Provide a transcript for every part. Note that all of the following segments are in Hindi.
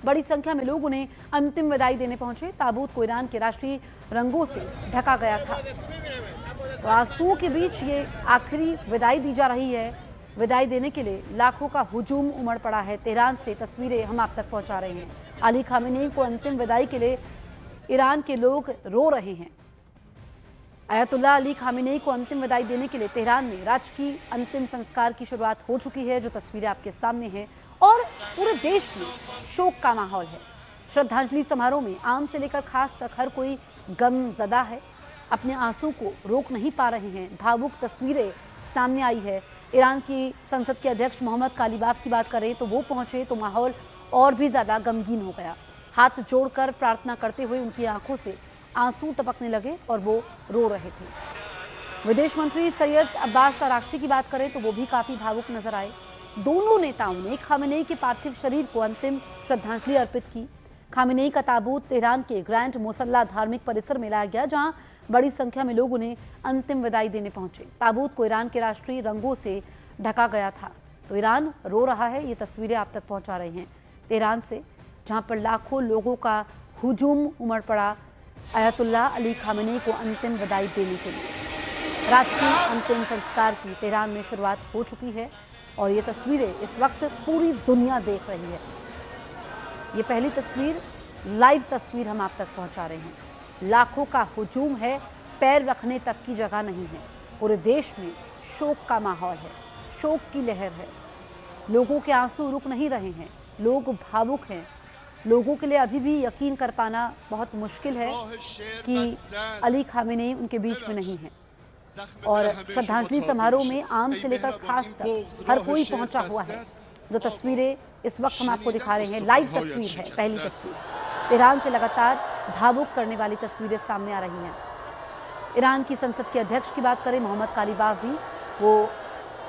बड़ी संख्या में लोग उन्हें अंतिम विदाई देने पहुंचे। ताबूत को ईरान के राष्ट्रीय रंगों से ढका गया था। आंसुओं के बीच ये आखिरी विदाई दी जा रही है। विदाई देने के लिए लाखों का हुजूम उमड़ पड़ा है। तेहरान से तस्वीरें हम आप तक पहुंचा रहे हैं। अली खामेनी को अंतिम विदाई के लिए ईरान के लोग रो रहे हैं। अयतुल्ला अली खामेनी को अंतिम विदाई देने के लिए तेहरान में राजकीय अंतिम संस्कार की शुरुआत हो चुकी है, जो तस्वीरें आपके सामने हैं, और पूरे देश में शोक का माहौल है। श्रद्धांजलि समारोह में आम से लेकर खास तक हर कोई गमजदा है, अपने आंसू को रोक नहीं पा रहे हैं। भावुक तस्वीरें सामने आई है। ईरान की संसद के अध्यक्ष मोहम्मद कालीबाफ की बात करें तो वो पहुंचे तो माहौल और भी ज़्यादा गमगीन हो गया। हाथ जोड़कर प्रार्थना करते हुए उनकी आंखों से आंसू टपकने लगे और वो रो रहे थे। विदेश मंत्री सैयद अब्बास अराक्ची की बात करें तो वो भी काफ़ी भावुक नजर आए। दोनों नेताओं ने खामेनी के पार्थिव शरीर को अंतिम श्रद्धांजलि अर्पित की। खामेनी का ताबूत तेहरान के ग्रैंड मुसल्ला धार्मिक परिसर में लाया गया, जहां बड़ी संख्या में लोग उन्हें अंतिम विदाई देने पहुंचे। ताबूत को ईरान के राष्ट्रीय रंगों से ढका गया था। तो ईरान रो रहा है, ये तस्वीरें आप तक पहुंचा रहे हैं तेहरान से, जहां पर लाखों लोगों का हुजूम उमड़ पड़ा अयतुल्ला अली खामेनी को अंतिम विदाई देने के लिए। राजकीय अंतिम संस्कार की तेहरान में शुरुआत हो चुकी है और ये तस्वीरें इस वक्त पूरी दुनिया देख रही है। ये पहली तस्वीर, लाइव तस्वीर हम आप तक पहुंचा रहे हैं। लाखों का हुजूम है, पैर रखने तक की जगह नहीं है। पूरे देश में शोक का माहौल है, शोक की लहर है। लोगों के आंसू रुक नहीं रहे हैं, लोग भावुक हैं। लोगों के लिए अभी भी यकीन कर पाना बहुत मुश्किल है कि अली खामेनी उनके बीच में नहीं है। और श्रद्धांजलि समारोह में आम से लेकर खास तक हर कोई पहुंचा हुआ है। जो तस्वीरें इस वक्त हम आपको दिखा रहे हैं, लाइव तस्वीर है, पहली तस्वीर। तेहरान से लगातार भावुक करने वाली तस्वीरें सामने आ रही हैं। ईरान की संसद के अध्यक्ष की बात करें मोहम्मद कालीबाफ भी, वो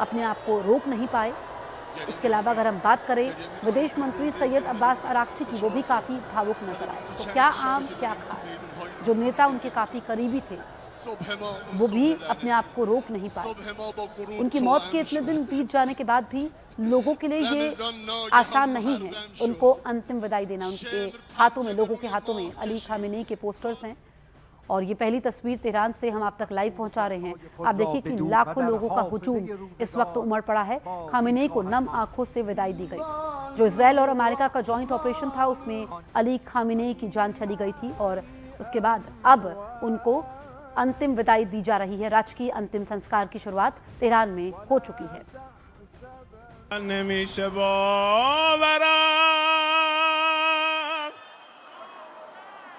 अपने आप को रोक नहीं पाए। इसके अलावा अगर हम बात करें विदेश मंत्री सैयद अब्बास अराक्ची की, वो भी काफ़ी भावुक नजर आए। तो क्या आम क्या खास, जो नेता उनके काफ़ी करीबी थे वो भी अपने आप को रोक नहीं पाए। उनकी मौत के इतने दिन बीत जाने के बाद भी लोगों के लिए ये आसान नहीं है उनको अंतिम विदाई देना। उनके हाथों में, लोगों के हाथों में अली खामेनी के पोस्टर्स हैं और ये पहली तस्वीर तेहरान से हम आप तक लाइव पहुंचा रहे हैं। आप देखिए कि लाखों लोगों का हुजूम इस वक्त उमड़ पड़ा है। खामेनी को नम आंखों से विदाई दी गई। जो इजराइल और अमेरिका का जॉइंट ऑपरेशन था उसमें अली खामेनी की जान चली गई थी और उसके बाद अब उनको अंतिम विदाई दी जा रही है। राजकीय अंतिम संस्कार की शुरुआत तेहरान में हो चुकी है।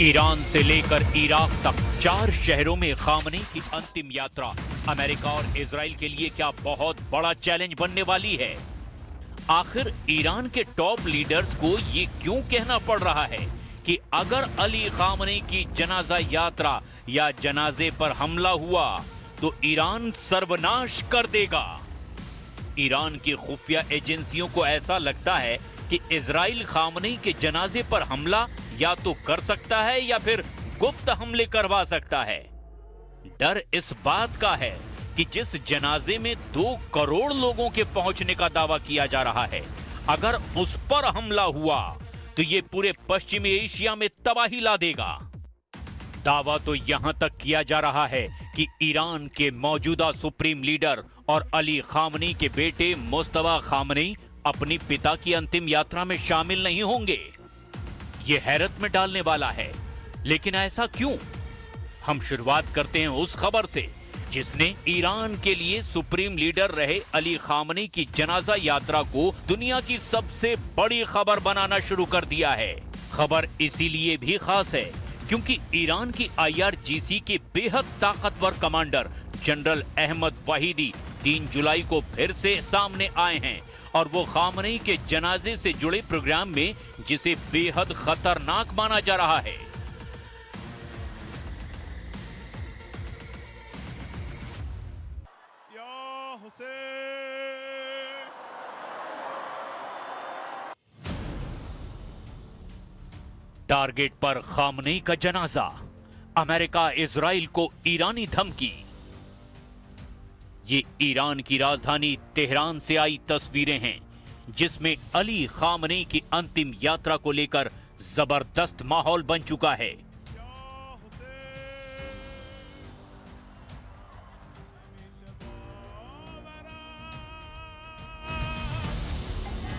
ईरान से लेकर इराक तक 4 शहरों में खामेनी की अंतिम यात्रा अमेरिका और इजराइल के लिए क्या बहुत बड़ा चैलेंज बनने वाली है। आखिर ईरान के टॉप लीडर्स को ये क्यों कहना पड़ रहा है कि अगर अली खामेनी की जनाजा यात्रा या जनाजे पर हमला हुआ तो ईरान सर्वनाश कर देगा। ईरान की खुफिया एजेंसियों को ऐसा लगता है कि इजराइल खामेनी के जनाजे पर हमला या तो कर सकता है या फिर गुप्त हमले करवा सकता है। डर इस बात का है कि जिस जनाजे में 2 करोड़ लोगों के पहुंचने का दावा किया जा रहा है, अगर उस पर हमला हुआ तो ये पूरे पश्चिमी एशिया में तबाही ला देगा। दावा तो यहां तक किया जा रहा है कि ईरान के मौजूदा सुप्रीम लीडर और अली खामेनी के बेटे मुस्तफा खामेनी अपनी पिता की अंतिम यात्रा में शामिल नहीं होंगे। ये हैरत में डालने वाला है, लेकिन ऐसा क्यों? हम शुरुआत करते हैं उस खबर से जिसने ईरान के लिए सुप्रीम लीडर रहे अली खामेनी की जनाजा यात्रा को दुनिया की सबसे बड़ी खबर बनाना शुरू कर दिया है। खबर इसीलिए भी खास है क्योंकि ईरान की IRGC के बेहद ताकतवर कमांडर जनरल अहमद वाहिदी 3 जुलाई को फिर से सामने आए हैं और वो खामेनी के जनाजे से जुड़े प्रोग्राम में, जिसे बेहद खतरनाक माना जा रहा है, टारगेट पर खामनेई का जनाजा, अमेरिका इजराइल को ईरानी धमकी। ये ईरान की राजधानी तेहरान से आई तस्वीरें हैं, जिसमें अली खामनेई की अंतिम यात्रा को लेकर जबरदस्त माहौल बन चुका है।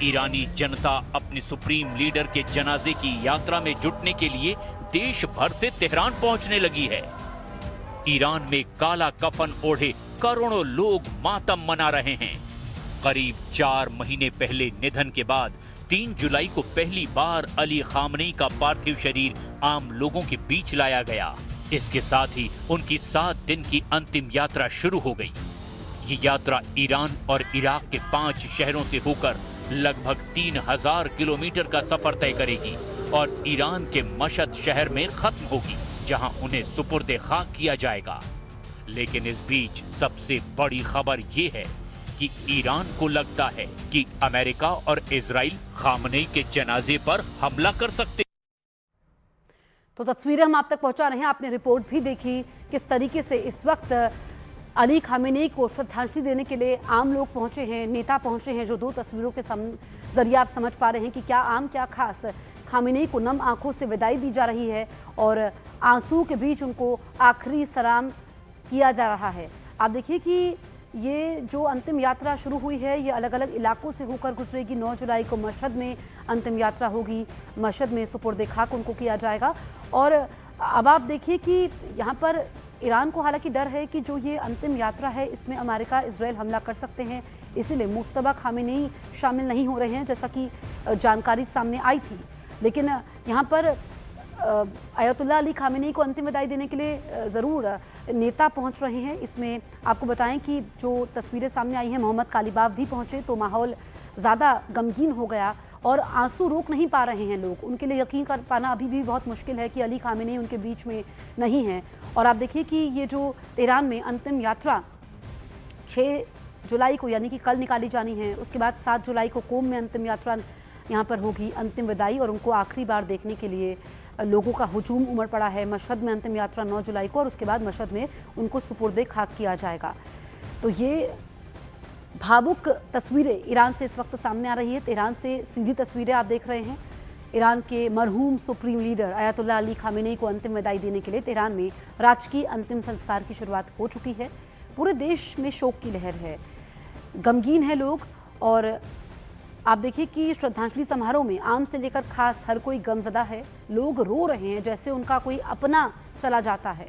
ईरानी जनता अपने सुप्रीम लीडर के जनाजे की यात्रा में जुटने के लिए देश भर से तेहरान पहुंचने लगी है। ईरान में काला कफन ओढ़े करोड़ों लोग मातम मना रहे हैं। करीब 4 महीने पहले निधन के बाद 3 जुलाई को पहली बार अली खामनेई का पार्थिव शरीर आम लोगों के बीच लाया गया। इसके साथ ही उनकी 7 दिन की अंतिम यात्रा शुरू हो गई। ये यात्रा ईरान और इराक के 5 शहरों से होकर लगभग 3000 किलोमीटर का सफर तय करेगी और ईरान के मशहद शहर में खत्म होगी, जहां उन्हें सुपुर्दे खाक किया जाएगा। लेकिन इस बीच सबसे बड़ी खबर ये है कि ईरान को लगता है कि अमेरिका और इजराइल खामनेई के जनाजे पर हमला कर सकते। तो तस्वीरें हम आप तक पहुंचा रहे हैं, आपने रिपोर्ट भी देखी किस तरीके से इस वक्त अली खामेनेई को श्रद्धांजलि देने के लिए आम लोग पहुंचे हैं, नेता पहुंचे हैं। जो 2 तस्वीरों के जरिए आप समझ पा रहे हैं कि क्या आम क्या खास, खामेनेई को नम आंखों से विदाई दी जा रही है और आंसू के बीच उनको आखिरी सलाम किया जा रहा है। आप देखिए कि ये जो अंतिम यात्रा शुरू हुई है, ये अलग अलग इलाकों से होकर गुजरेगी। 9 जुलाई को मशहद में अंतिम यात्रा होगी, मशहद में सुपुर्दे खाक उनको किया जाएगा। और अब आप देखिए कि यहाँ पर ईरान को हालांकि डर है कि जो ये अंतिम यात्रा है इसमें अमेरिका इजराइल हमला कर सकते हैं, इसीलिए मुश्तबा खामेनेई शामिल नहीं हो रहे हैं, जैसा कि जानकारी सामने आई थी। लेकिन यहाँ पर अयतुल्ला अली खामेनेई को अंतिम विदाई देने के लिए ज़रूर नेता पहुँच रहे हैं। इसमें आपको बताएं कि जो तस्वीरें सामने आई हैं, मोहम्मद कालीबाफ भी पहुँचे तो माहौल ज़्यादा गमगीन हो गया और आंसू रोक नहीं पा रहे हैं लोग। उनके लिए यकीन कर पाना अभी भी बहुत मुश्किल है कि अली खामेनेई उनके बीच में नहीं है। और आप देखिए कि ये जो तेहरान में अंतिम यात्रा 6 जुलाई को यानी कि कल निकाली जानी है, उसके बाद 7 जुलाई को कोम में अंतिम यात्रा यहाँ पर होगी, अंतिम विदाई, और उनको आखिरी बार देखने के लिए लोगों का हुजूम उमड़ पड़ा है। मशहद में अंतिम यात्रा 9 जुलाई को और उसके बाद मशहद में उनको सुपुर्दे खाक किया जाएगा। तो ये भावुक तस्वीरें ईरान से इस वक्त सामने आ रही है। तेहरान से सीधी तस्वीरें आप देख रहे हैं। ईरान के मरहूम सुप्रीम लीडर अयतुल्ला अली खामेनेई को अंतिम विदाई देने के लिए तेहरान में राजकीय अंतिम संस्कार की शुरुआत हो चुकी है। पूरे देश में शोक की लहर है, गमगीन है लोग। और आप देखिए कि श्रद्धांजलि समारोह में आम से लेकर खास हर कोई गमजदा है। लोग रो रहे हैं जैसे उनका कोई अपना चला जाता है।